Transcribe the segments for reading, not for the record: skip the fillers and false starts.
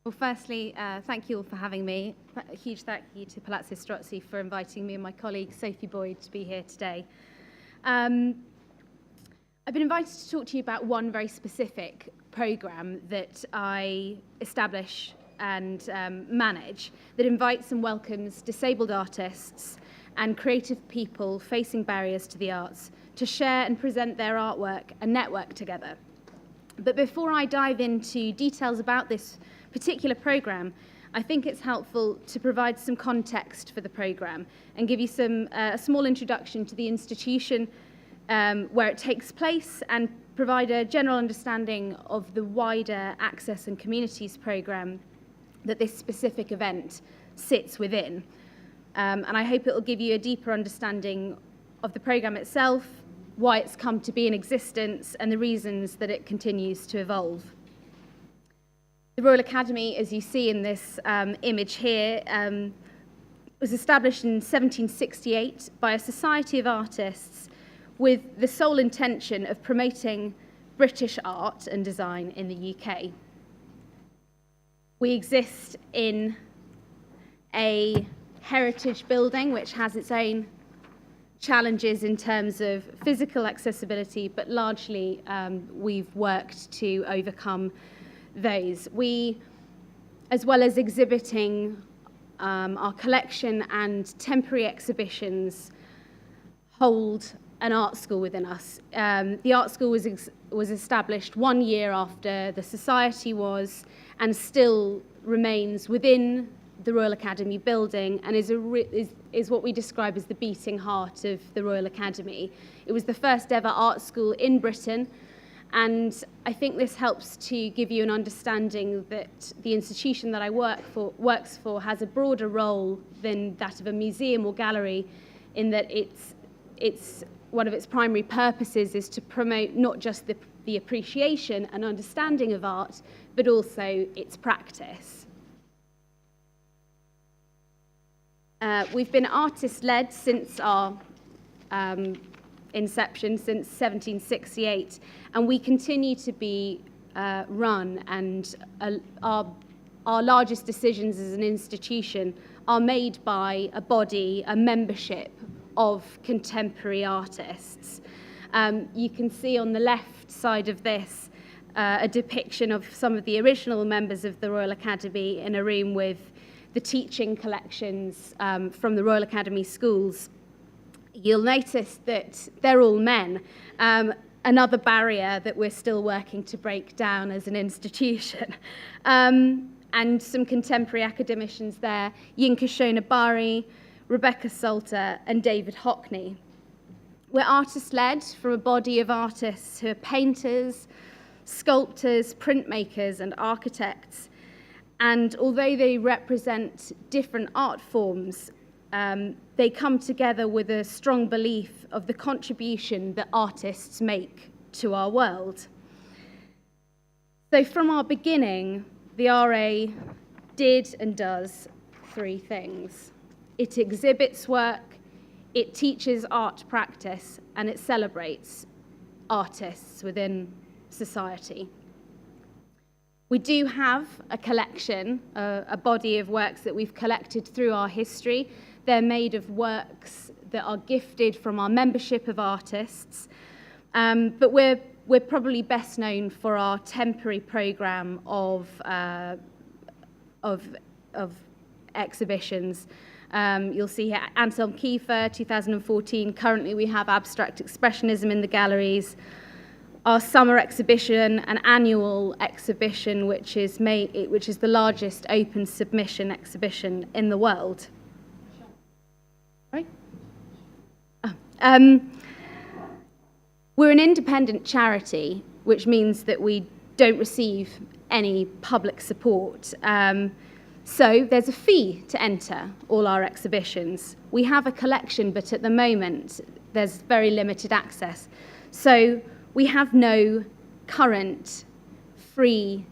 Well, firstly, thank you all for having me. A huge thank you to Palazzo Strozzi for inviting me and my colleague Sophie Boyd to be here today. I've been invited to talk to you about one very specific programme that I establish and manage that invites and welcomes disabled artists and creative people facing barriers to the arts to share and present their artwork and network together. But before I dive into details about this particular programme, I think it's helpful to provide some context for the programme and give you a small introduction to the institution where it takes place and provide a general understanding of the wider Access and Communities programme that this specific event sits within. And I hope it will give you a deeper understanding of the programme itself, why it's come to be in existence, and the reasons that it continues to evolve. The Royal Academy, as you see in this image here, was established in 1768 by a society of artists with the sole intention of promoting British art and design in the UK. We exist in a heritage building which has its own challenges in terms of physical accessibility, but largely we've worked to overcome those. We, as well as exhibiting our collection and temporary exhibitions, hold an art school within us. The art school was established 1 year after the society was, and still remains within the Royal Academy building, and is what we describe as the beating heart of the Royal Academy. It was the first ever art school in Britain, and I think this helps to give you an understanding that the institution that I works for has a broader role than that of a museum or gallery, in that it's one of its primary purposes is to promote not just the appreciation and understanding of art, but also its practice. We've been artist-led since our inception, since 1768, and we continue to be run, and our largest decisions as an institution are made by a body, a membership of contemporary artists. You can see on the left side of this a depiction of some of the original members of the Royal Academy in a room with the teaching collections from the Royal Academy schools. You'll notice that they're all men, another barrier that we're still working to break down as an institution. And some contemporary academicians there, Yinka Shonabari, Rebecca Salter, and David Hockney. We're artist-led from a body of artists who are painters, sculptors, printmakers, and architects. And although they represent different art forms, they come together with a strong belief of the contribution that artists make to our world. So from our beginning, the RA did and does three things. It exhibits work, it teaches art practice, and it celebrates artists within society. We do have a collection, a body of works that we've collected through our history. They're made of works that are gifted from our membership of artists, but we're probably best known for our temporary programme of exhibitions. You'll see here Anselm Kiefer, 2014. Currently we have Abstract Expressionism in the galleries. Our summer exhibition, an annual exhibition, which is the largest open submission exhibition in the world. Right? Oh. We're an independent charity, which means that we don't receive any public support. So there's a fee to enter all our exhibitions. We have a collection, but at the moment, there's very limited access. So we have no current freely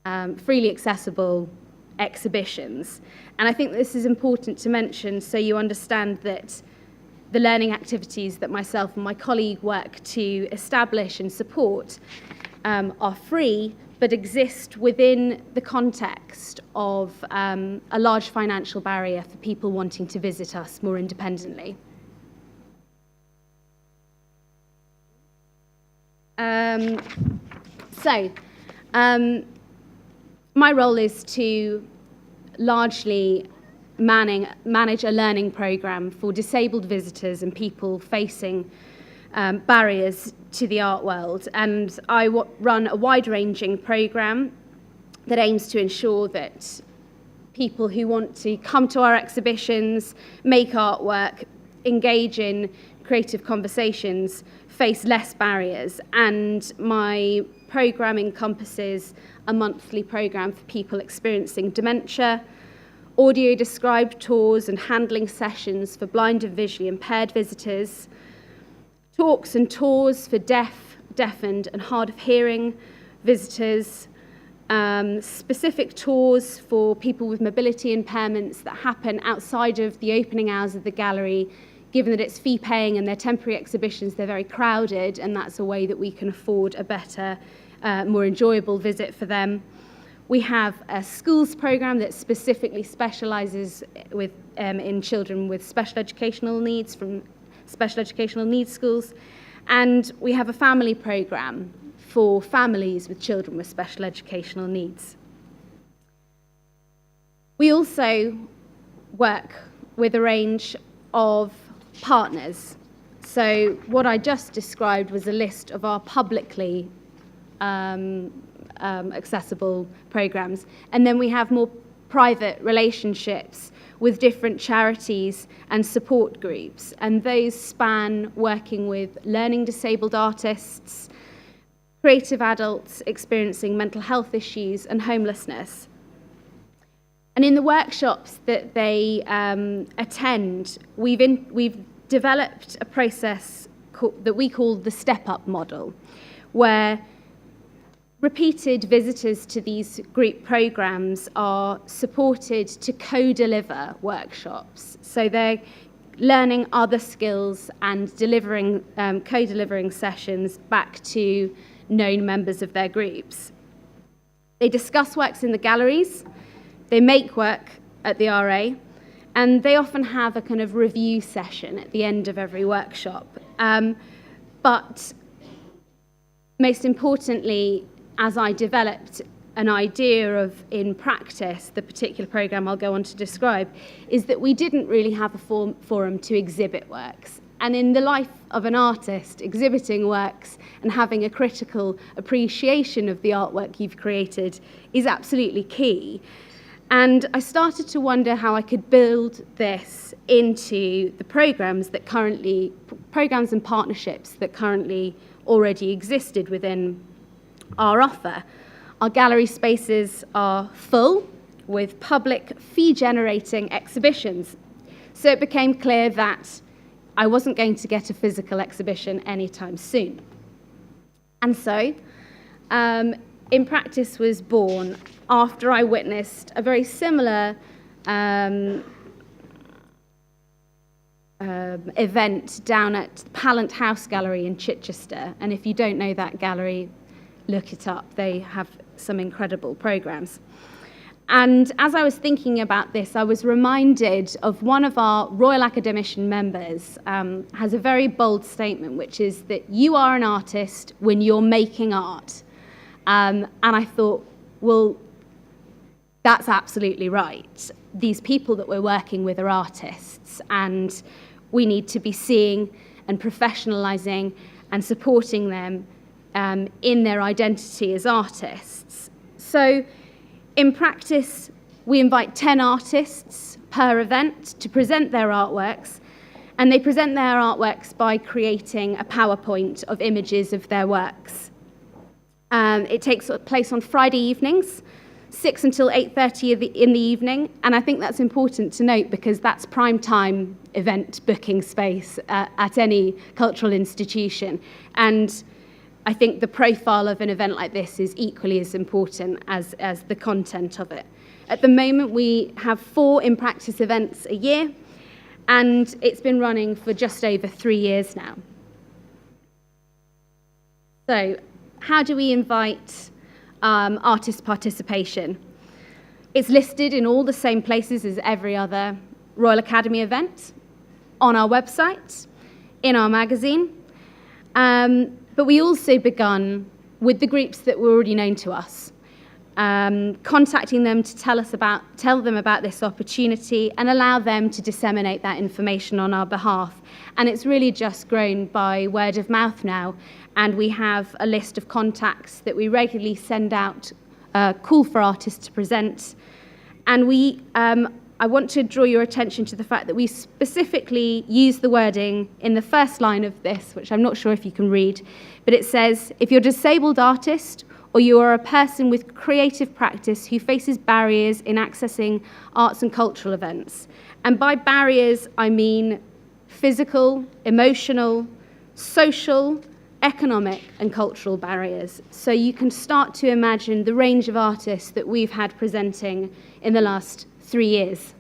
accessible exhibitions. And I think this is important to mention so you understand that the learning activities that myself and my colleague work to establish and support are free, but exist within the context of a large financial barrier for people wanting to visit us more independently. My role is to largely manage a learning program for disabled visitors and people facing barriers to the art world. And I run a wide-ranging program that aims to ensure that people who want to come to our exhibitions, make artwork, engage in creative conversations, face less barriers. And my program encompasses a monthly program for people experiencing dementia, audio described tours and handling sessions for blind and visually impaired visitors, talks and tours for deafened and hard of hearing visitors, specific tours for people with mobility impairments that happen outside of the opening hours of the gallery. Given that it's fee paying and they're temporary exhibitions, they're very crowded, and that's a way that we can afford a better, more enjoyable visit for them. We have a schools program that specifically specialises in children with special educational needs from special educational needs schools. And we have a family program for families with children with special educational needs. We also work with a range of partners. So what I just described was a list of our publicly accessible programs. And then we have more private relationships with different charities and support groups. And those span working with learning disabled artists, creative adults experiencing mental health issues and homelessness. And in the workshops that they attend, we've developed a process that we call the step-up model, where repeated visitors to these group programs are supported to co-deliver workshops. So they're learning other skills and delivering, co-delivering sessions back to known members of their groups. They discuss works in the galleries, they make work at the RA, and they often have a kind of review session at the end of every workshop. But most importantly, as I developed an idea of InPractice, the particular program I'll go on to describe, is that we didn't really have a forum to exhibit works. And in the life of an artist, exhibiting works and having a critical appreciation of the artwork you've created is absolutely key. And I started to wonder how I could build this into the programs and partnerships that currently already existed within our offer. Our gallery spaces are full with public fee-generating exhibitions. So it became clear that I wasn't going to get a physical exhibition anytime soon. And so InPractice was born after I witnessed a very similar event down at Pallant House Gallery in Chichester. And if you don't know that gallery, look it up. They have some incredible programs. And as I was thinking about this, I was reminded of one of our Royal Academician members has a very bold statement, which is that you are an artist when you're making art. And I thought, well, that's absolutely right. These people that we're working with are artists, and we need to be seeing and professionalizing and supporting them in their identity as artists. So InPractice, we invite 10 artists per event to present their artworks, and they present their artworks by creating a PowerPoint of images of their works. It takes place on Friday evenings, 6 until 8:30 in the evening, and I think that's important to note because that's prime time event booking space at any cultural institution. And I think the profile of an event like this is equally as important as the content of it. At the moment, we have 4 InPractice events a year, and it's been running for just over 3 years now. So, how do we invite artist participation. It's listed in all the same places as every other Royal Academy event, on our website, in our magazine. But we also begun with the groups that were already known to us, contacting them to tell them about this opportunity and allow them to disseminate that information on our behalf. And it's really just grown by word of mouth now. And we have a list of contacts that we regularly send out, call for artists to present. And I want to draw your attention to the fact that we specifically use the wording in the first line of this, which I'm not sure if you can read, but it says, if you're a disabled artist or you are a person with creative practice who faces barriers in accessing arts and cultural events. And by barriers, I mean physical, emotional, social, economic and cultural barriers. So you can start to imagine the range of artists that we've had presenting in the last 3 years.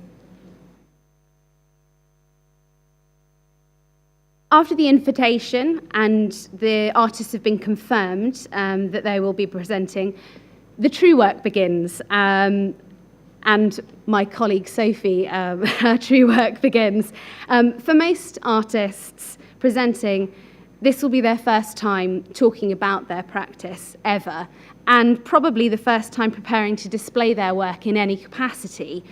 After the invitation and the artists have been confirmed that they will be presenting, the true work begins. And my colleague Sophie, her true work begins. For most artists presenting, this will be their first time talking about their practice ever, and probably the first time preparing to display their work in any capacity.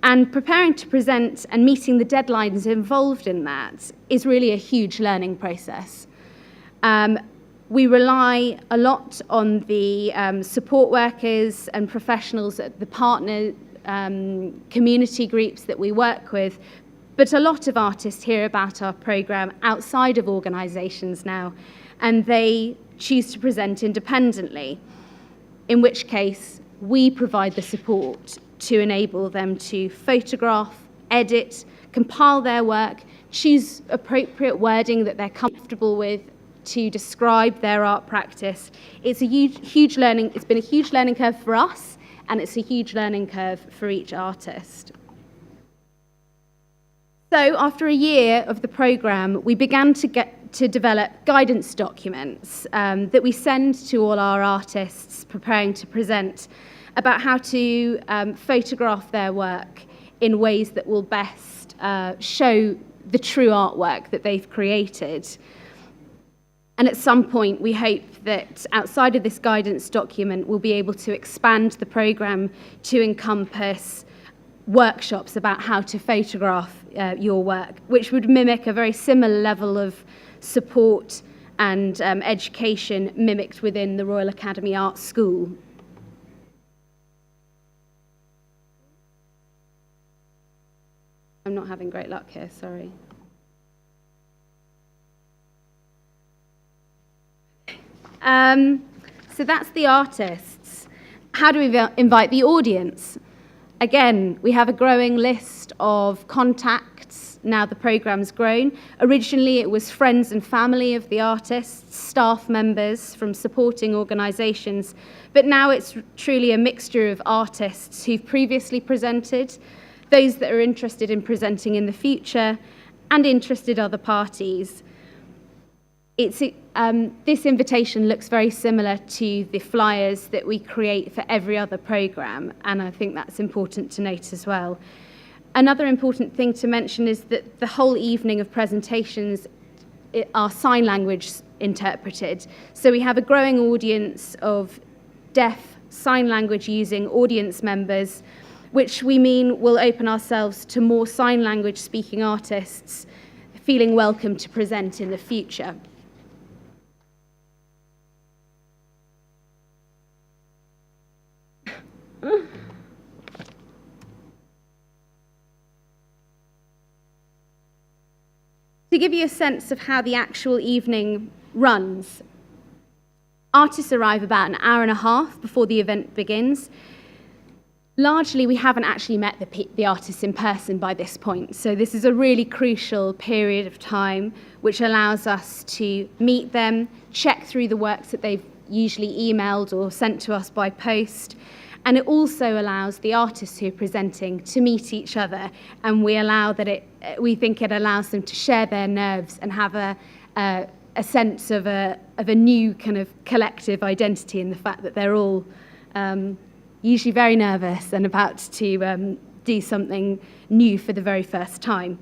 And preparing to present and meeting the deadlines involved in that is really a huge learning process. We rely a lot on the support workers and professionals at the partner community groups that we work with, but a lot of artists hear about our programme outside of organisations now, and they choose to present independently, in which case we provide the support to enable them to photograph, edit, compile their work, choose appropriate wording that they're comfortable with to describe their art practice. It's a huge learning. It's been a huge learning curve for us, and it's a huge learning curve for each artist. So after a year of the programme, we began to develop guidance documents that we send to all our artists preparing to present about how to photograph their work in ways that will best show the true artwork that they've created. And at some point, we hope that outside of this guidance document, we'll be able to expand the programme to encompass workshops about how to photograph your work, which would mimic a very similar level of support and education mimicked within the Royal Academy Art School. I'm not having great luck here, sorry. So that's the artists. How do we invite the audience? Again, we have a growing list of contacts now the programme's grown. Originally, it was friends and family of the artists, staff members from supporting organisations, but now it's truly a mixture of artists who've previously presented, those that are interested in presenting in the future, and interested other parties. This invitation looks very similar to the flyers that we create for every other programme, and I think that's important to note as well. Another important thing to mention is that the whole evening of presentations are sign language interpreted. So we have a growing audience of deaf sign language using audience members, which we mean will open ourselves to more sign language speaking artists feeling welcome to present in the future. To give you a sense of how the actual evening runs, artists arrive about an hour and a half before the event begins. Largely, we haven't actually met the artists in person by this point, so this is a really crucial period of time which allows us to meet them, check through the works that they've usually emailed or sent to us by post, and it also allows the artists who are presenting to meet each other, and we think it allows them to share their nerves and have a a sense of a new kind of collective identity in the fact that they're all usually very nervous and about to do something new for the very first time.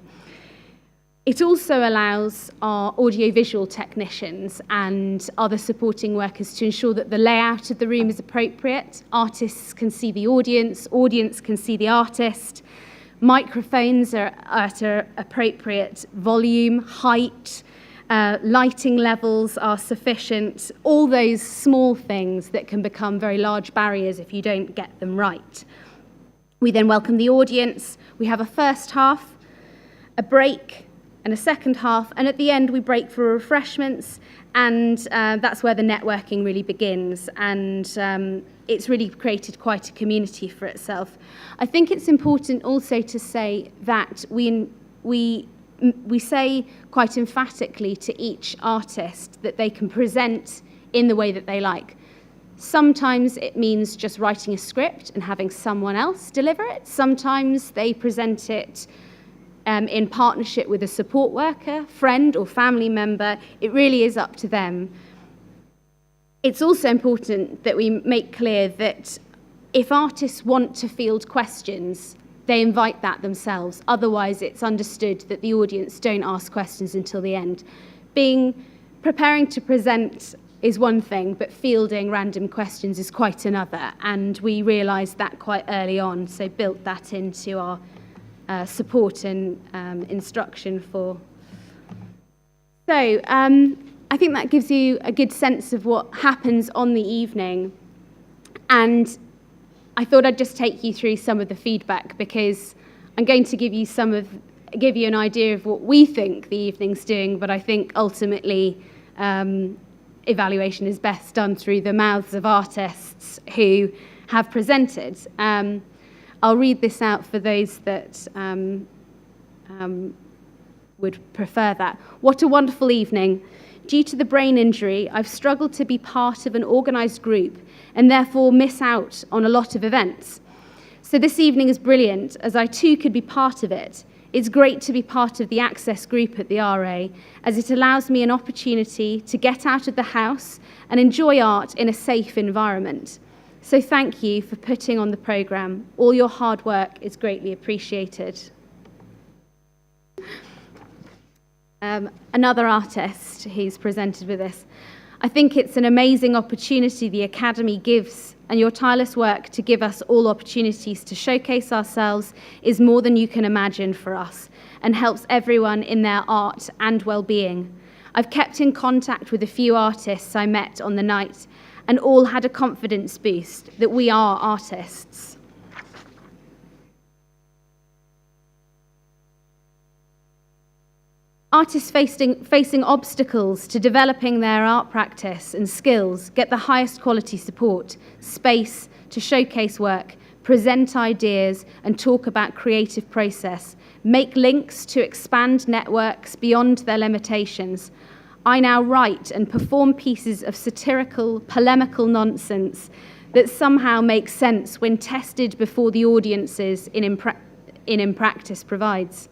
It also allows our audiovisual technicians and other supporting workers to ensure that the layout of the room is appropriate. Artists can see the audience can see the artist. Microphones are at an appropriate volume, height, lighting levels are sufficient, all those small things that can become very large barriers if you don't get them right. We then welcome the audience. We have a first half, a break, and a second half, and at the end we break for refreshments, and that's where the networking really begins, and it's really created quite a community for itself. I think it's important also to say that we say quite emphatically to each artist that they can present in the way that they like. Sometimes it means just writing a script and having someone else deliver it. Sometimes they present it in partnership with a support worker, friend or family member. It really is up to them. It's also important that we make clear that if artists want to field questions, they invite that themselves. Otherwise, it's understood that the audience don't ask questions until the end. Preparing to present is one thing, but fielding random questions is quite another. And we realised that quite early on, so built that into our support and instruction for. So I think that gives you a good sense of what happens on the evening. And I thought I'd just take you through some of the feedback, because I'm going to give you an idea of what we think the evening's doing, but I think ultimately evaluation is best done through the mouths of artists who have presented. I'll read this out for those that would prefer that. What a wonderful evening. Due to the brain injury, I've struggled to be part of an organised group and therefore miss out on a lot of events. So this evening is brilliant, as I too could be part of it. It's great to be part of the Access group at the RA, as it allows me an opportunity to get out of the house and enjoy art in a safe environment. So thank you for putting on the programme. All your hard work is greatly appreciated. Another artist who's presented with this. I think it's an amazing opportunity the Academy gives, and your tireless work to give us all opportunities to showcase ourselves is more than you can imagine for us, and helps everyone in their art and well-being. I've kept in contact with a few artists I met on the night, and all had a confidence boost that we are artists. Artists facing obstacles to developing their art practice and skills get the highest quality support, space to showcase work, present ideas and talk about creative process, make links to expand networks beyond their limitations. I now write and perform pieces of satirical, polemical nonsense that somehow make sense when tested before the audiences in InPractice provides.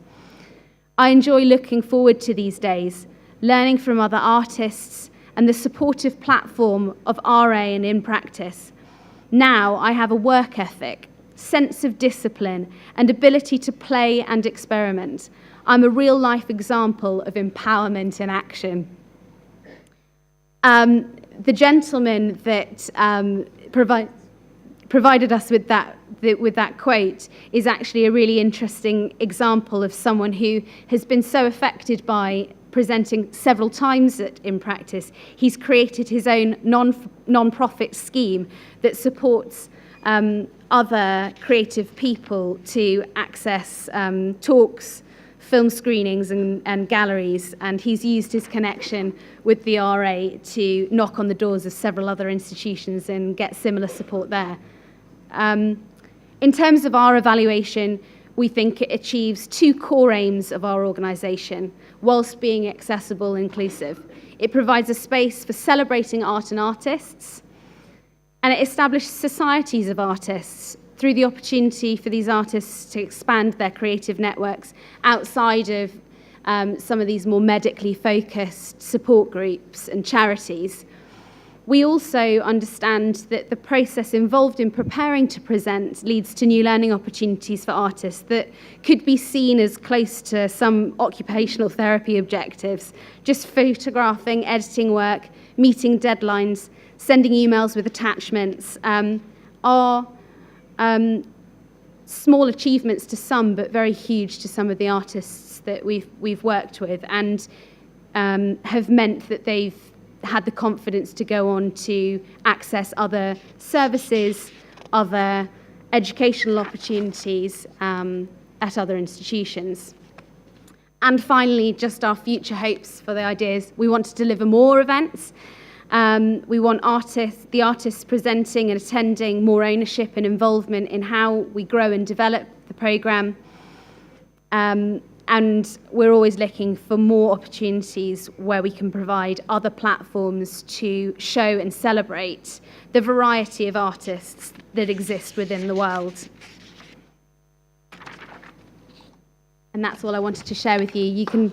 I enjoy looking forward to these days, learning from other artists and the supportive platform of RA and InPractice. Now I have a work ethic, sense of discipline and ability to play and experiment. I'm a real-life example of empowerment in action. The gentleman that provided us with that quote is actually a really interesting example of someone who has been so affected by presenting several times at InPractice. He's created his own non-profit scheme that supports other creative people to access talks, film screenings and galleries, and he's used his connection with the RA to knock on the doors of several other institutions and get similar support there. In terms of our evaluation, we think it achieves two core aims of our organisation, whilst being accessible and inclusive. It provides a space for celebrating art and artists, and it establishes societies of artists through the opportunity for these artists to expand their creative networks outside of some of these more medically focused support groups and charities. We also understand that the process involved in preparing to present leads to new learning opportunities for artists that could be seen as close to some occupational therapy objectives, just photographing, editing work, meeting deadlines, sending emails with attachments, are small achievements to some, but very huge to some of the artists that we've worked with, and have meant that they've had the confidence to go on to access other services, other educational opportunities at other institutions. And finally, just our future hopes for the ideas. We want to deliver more events. We want the artists presenting and attending more ownership and involvement in how we grow and develop the programme. And we're always looking for more opportunities where we can provide other platforms to show and celebrate the variety of artists that exist within the world. And that's all I wanted to share with you. You can